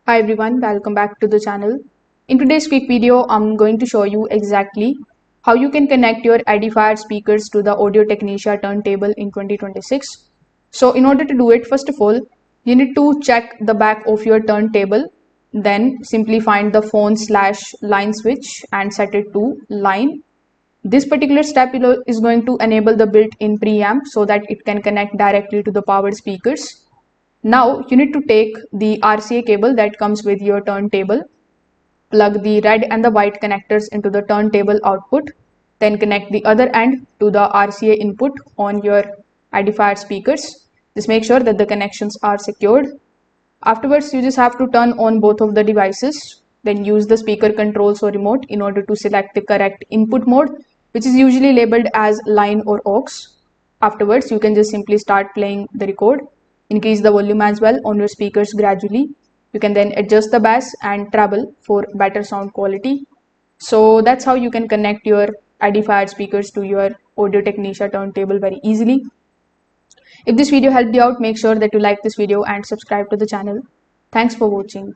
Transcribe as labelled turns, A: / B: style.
A: Hi everyone, welcome back to the channel. In today's quick video, I'm going to show you exactly how you can connect your Edifier speakers to the Audio Technica Turntable in 2026. So in order to do it, first of all, you need to check the back of your turntable. Then simply find the phone/line switch and set it to line. This particular step is going to enable the built-in preamp so that it can connect directly to the powered speakers. Now you need to take the RCA cable that comes with your turntable, plug the red and the white connectors into the turntable output, then connect the other end to the RCA input on your Edifier speakers. Just make sure that the connections are secured. Afterwards, you just have to turn on both of the devices, then use the speaker controls or remote in order to select the correct input mode, which is usually labeled as line or aux. Afterwards, you can just simply start playing the record. Increase the volume as well on your speakers gradually. You can then adjust the bass and treble for better sound quality. So that's how you can connect your Edifier speakers to your Audio Technica turntable very easily. If this video helped you out, make sure that you like this video and subscribe to the channel. Thanks for watching.